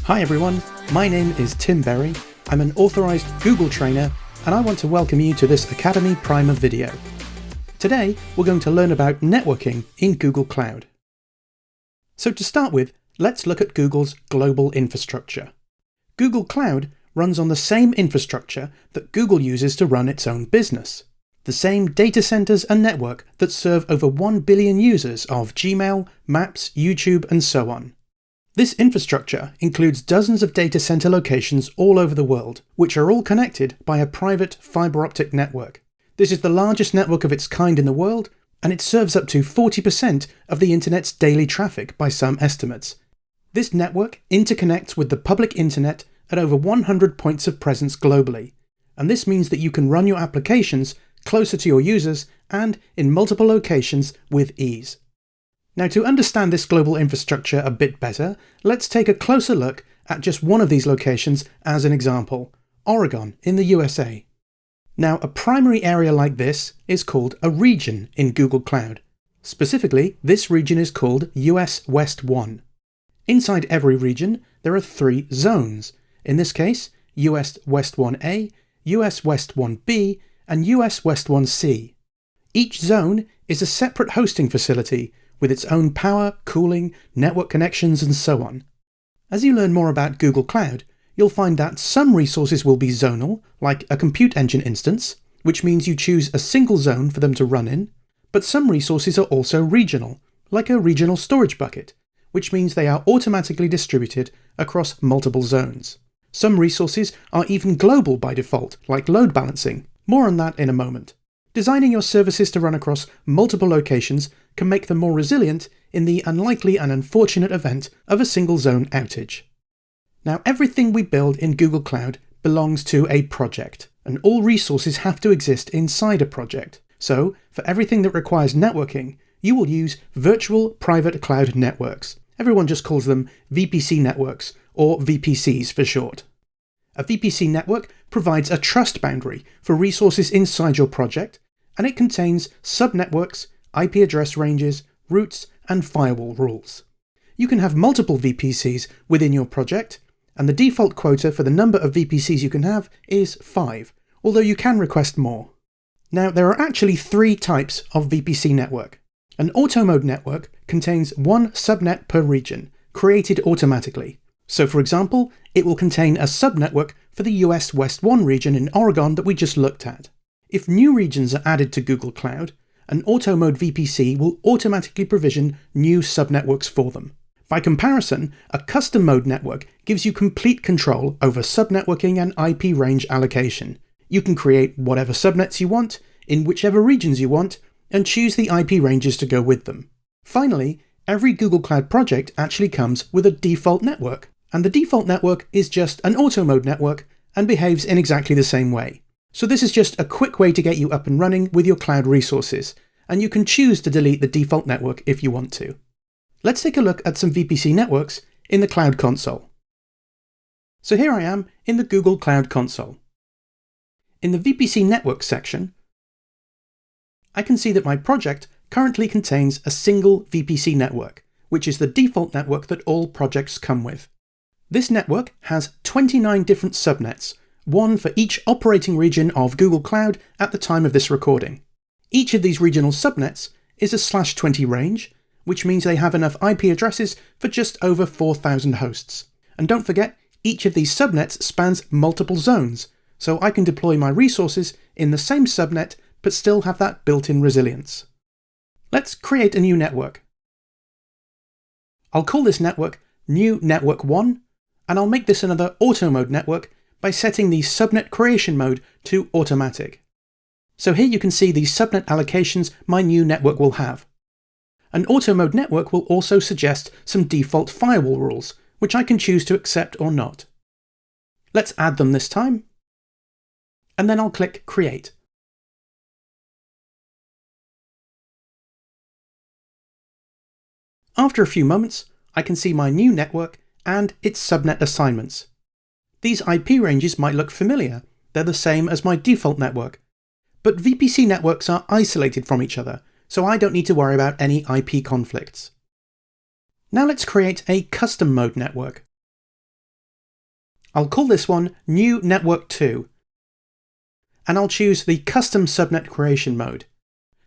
Hi everyone, my name is Tim Berry. I'm an authorized Google trainer and I want to welcome you to this Academy Primer video. Today we're going to learn about networking in Google Cloud. So to start with, let's look at Google's global infrastructure. Google Cloud runs on the same infrastructure that Google uses to run its own business. The same data centers and network that serve over 1 billion users of Gmail, Maps, YouTube and so on. This infrastructure includes dozens of data center locations all over the world, which are all connected by a private fiber optic network. This is the largest network of its kind in the world, and it serves up to 40% of the internet's daily traffic by some estimates. This network interconnects with the public internet at over 100 points of presence globally, and this means that you can run your applications closer to your users and in multiple locations with ease. Now, to understand this global infrastructure a bit better, let's take a closer look at just one of these locations as an example, Oregon in the USA. Now, a primary area like this is called a region in Google Cloud. Specifically, this region is called US West 1. Inside every region, there are 3 zones. In this case, US West 1A, US West 1B, and US West 1C. Each zone is a separate hosting facility with its own power, cooling, network connections, and so on. As you learn more about Google Cloud, you'll find that some resources will be zonal, like a compute engine instance, which means you choose a single zone for them to run in, but some resources are also regional, like a regional storage bucket, which means they are automatically distributed across multiple zones. Some resources are even global by default, like load balancing. More on that in a moment. Designing your services to run across multiple locations can make them more resilient in the unlikely and unfortunate event of a single zone outage. Now, everything we build in Google Cloud belongs to a project, and all resources have to exist inside a project. So, for everything that requires networking, you will use virtual private cloud networks. Everyone just calls them VPC networks, or VPCs for short. A VPC network provides a trust boundary for resources inside your project, and it contains subnetworks, IP address ranges, routes, and firewall rules. You can have multiple VPCs within your project, and the default quota for the number of VPCs you can have is 5, although you can request more. Now, there are actually 3 types of VPC network. An auto mode network contains 1 subnet per region, created automatically. So for example, it will contain a subnetwork for the US West 1 region in Oregon that we just looked at. If new regions are added to Google Cloud, an auto mode VPC will automatically provision new subnetworks for them. By comparison, a custom mode network gives you complete control over subnetworking and IP range allocation. You can create whatever subnets you want, in whichever regions you want, and choose the IP ranges to go with them. Finally, every Google Cloud project actually comes with a default network. And the default network is just an auto mode network and behaves in exactly the same way. So this is just a quick way to get you up and running with your cloud resources, and you can choose to delete the default network if you want to. Let's take a look at some VPC networks in the Cloud Console. So here I am in the Google Cloud Console. In the VPC Network section, I can see that my project currently contains a single VPC network, which is the default network that all projects come with. This network has 29 different subnets, one for each operating region of Google Cloud at the time of this recording. Each of these regional subnets is a /20 range, which means they have enough IP addresses for just over 4,000 hosts. And don't forget, each of these subnets spans multiple zones, so I can deploy my resources in the same subnet but still have that built-in resilience. Let's create a new network. I'll call this network New Network 1, and I'll make this another auto mode network by setting the subnet creation mode to automatic. So here you can see the subnet allocations my new network will have. An auto mode network will also suggest some default firewall rules, which I can choose to accept or not. Let's add them this time, and then I'll click Create. After a few moments, I can see my new network and its subnet assignments. These IP ranges might look familiar, they're the same as my default network, but VPC networks are isolated from each other, so I don't need to worry about any IP conflicts. Now let's create a custom mode network. I'll call this one New Network 2, and I'll choose the Custom Subnet Creation mode.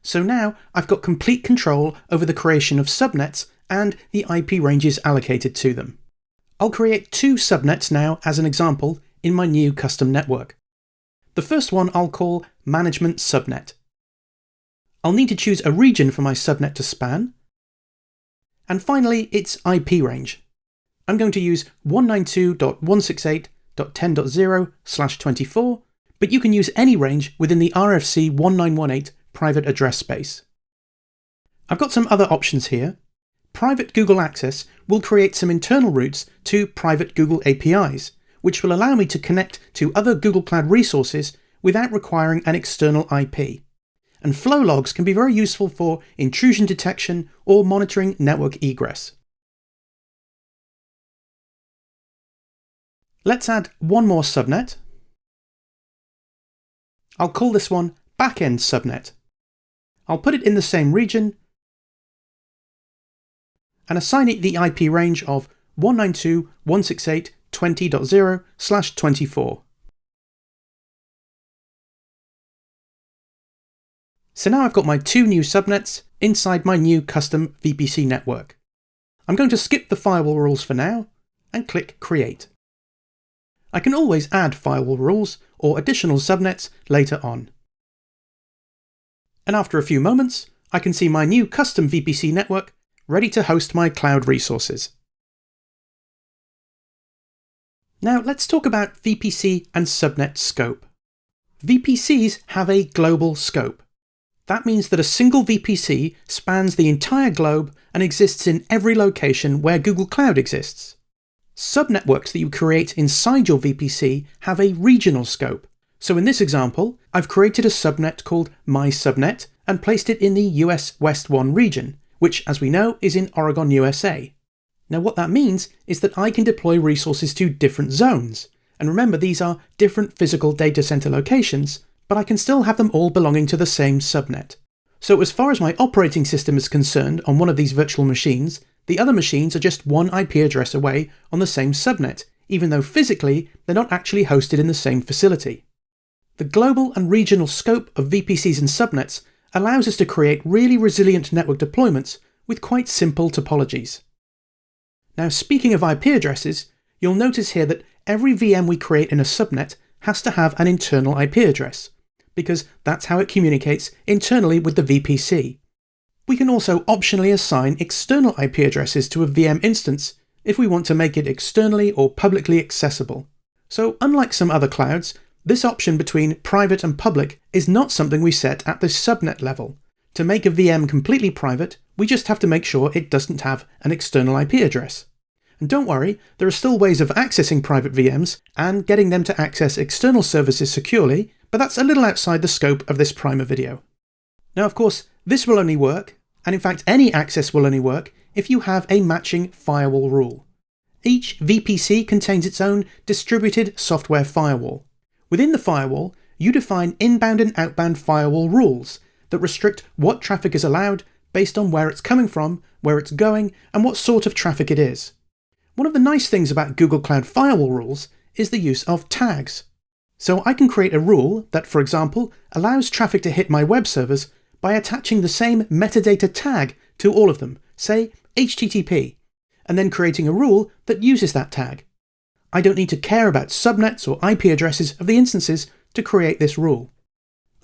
So now I've got complete control over the creation of subnets and the IP ranges allocated to them. I'll create 2 subnets now as an example in my new custom network. The first one I'll call Management Subnet. I'll need to choose a region for my subnet to span. And finally, its IP range. I'm going to use 192.168.10.0/24, but you can use any range within the RFC 1918 private address space. I've got some other options here. Private Google Access will create some internal routes to private Google APIs, which will allow me to connect to other Google Cloud resources without requiring an external IP. And flow logs can be very useful for intrusion detection or monitoring network egress. Let's add one more subnet. I'll call this one Backend Subnet. I'll put it in the same region and assign it the IP range of 192.168.20.0/24. So now I've got my 2 new subnets inside my new custom VPC network. I'm going to skip the firewall rules for now and click Create. I can always add firewall rules or additional subnets later on. And after a few moments, I can see my new custom VPC network ready to host my cloud resources. Now let's talk about VPC and subnet scope. VPCs have a global scope. That means that a single VPC spans the entire globe and exists in every location where Google Cloud exists. Subnetworks that you create inside your VPC have a regional scope. So in this example, I've created a subnet called My Subnet and placed it in the US West 1 region, which, as we know, is in Oregon, USA. Now what that means is that I can deploy resources to different zones. And remember, these are different physical data center locations, but I can still have them all belonging to the same subnet. So as far as my operating system is concerned on one of these virtual machines, the other machines are just one IP address away on the same subnet, even though physically they're not actually hosted in the same facility. The global and regional scope of VPCs and subnets allows us to create really resilient network deployments with quite simple topologies. Now, speaking of IP addresses, you'll notice here that every VM we create in a subnet has to have an internal IP address, because that's how it communicates internally with the VPC. We can also optionally assign external IP addresses to a VM instance if we want to make it externally or publicly accessible. So unlike some other clouds, this option between private and public is not something we set at the subnet level. To make a VM completely private, we just have to make sure it doesn't have an external IP address. And don't worry, there are still ways of accessing private VMs and getting them to access external services securely, but that's a little outside the scope of this primer video. Now, of course, this will only work, and in fact any access will only work, if you have a matching firewall rule. Each VPC contains its own distributed software firewall. Within the firewall, you define inbound and outbound firewall rules that restrict what traffic is allowed based on where it's coming from, where it's going, and what sort of traffic it is. One of the nice things about Google Cloud Firewall rules is the use of tags. So I can create a rule that, for example, allows traffic to hit my web servers by attaching the same metadata tag to all of them, say HTTP, and then creating a rule that uses that tag. I don't need to care about subnets or IP addresses of the instances to create this rule.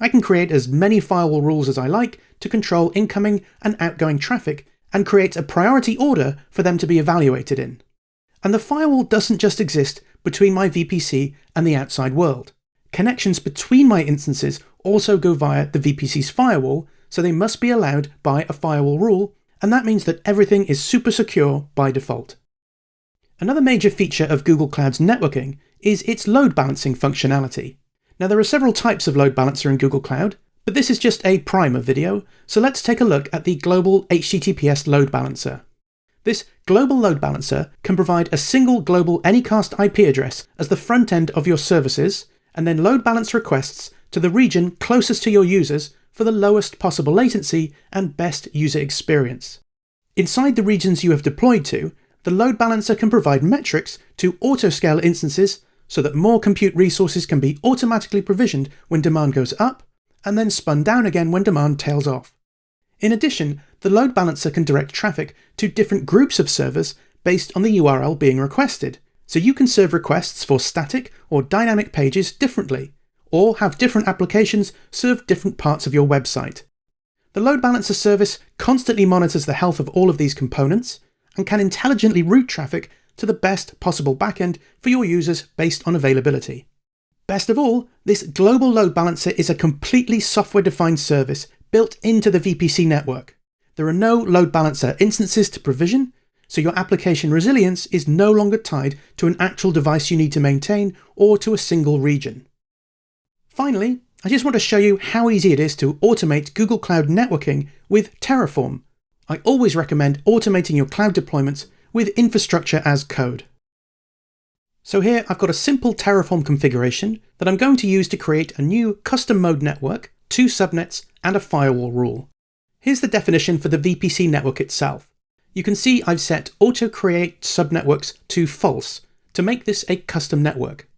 I can create as many firewall rules as I like to control incoming and outgoing traffic and create a priority order for them to be evaluated in. And the firewall doesn't just exist between my VPC and the outside world. Connections between my instances also go via the VPC's firewall, so they must be allowed by a firewall rule, and that means that everything is super secure by default. Another major feature of Google Cloud's networking is its load balancing functionality. Now, there are several types of load balancer in Google Cloud, but this is just a primer video, so let's take a look at the global HTTPS load balancer. This global load balancer can provide a single global Anycast IP address as the front end of your services, and then load balance requests to the region closest to your users for the lowest possible latency and best user experience. Inside the regions you have deployed to, the load balancer can provide metrics to autoscale instances so that more compute resources can be automatically provisioned when demand goes up, and then spun down again when demand tails off. In addition, the load balancer can direct traffic to different groups of servers based on the URL being requested, so you can serve requests for static or dynamic pages differently, or have different applications serve different parts of your website. The load balancer service constantly monitors the health of all of these components and can intelligently route traffic to the best possible backend for your users based on availability. Best of all, this global load balancer is a completely software-defined service built into the VPC network. There are no load balancer instances to provision, so your application resilience is no longer tied to an actual device you need to maintain or to a single region. Finally, I just want to show you how easy it is to automate Google Cloud networking with Terraform. I always recommend automating your cloud deployments with infrastructure as code. So here I've got a simple Terraform configuration that I'm going to use to create a new custom mode network, 2 subnets, and a firewall rule. Here's the definition for the VPC network itself. You can see I've set auto create subnetworks to false to make this a custom network.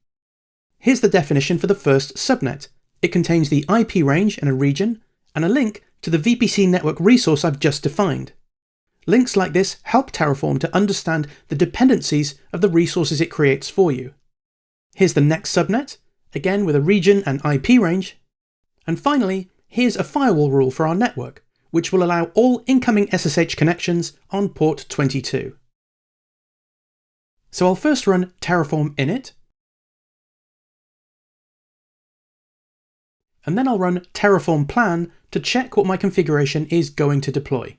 Here's the definition for the first subnet. It contains the IP range and a region, and a link to the VPC network resource I've just defined. Links like this help Terraform to understand the dependencies of the resources it creates for you. Here's the next subnet, again with a region and IP range. And finally, here's a firewall rule for our network, which will allow all incoming SSH connections on port 22. So I'll first run Terraform init, and then I'll run Terraform plan to check what my configuration is going to deploy.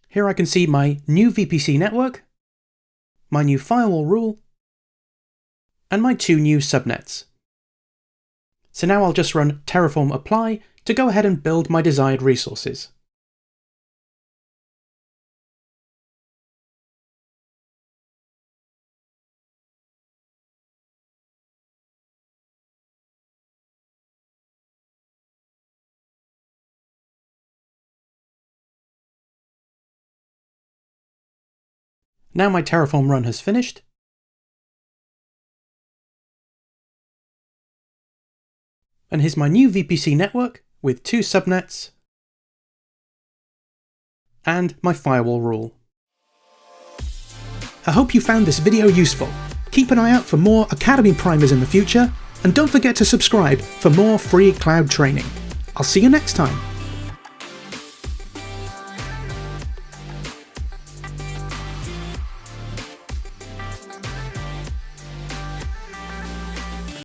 Here I can see my new VPC network, my new firewall rule, and my 2 new subnets. So now I'll just run Terraform apply to go ahead and build my desired resources. Now my Terraform run has finished. And here's my new VPC network with 2 subnets and my firewall rule. I hope you found this video useful. Keep an eye out for more Academy Primers in the future, and don't forget to subscribe for more free cloud training. I'll see you next time.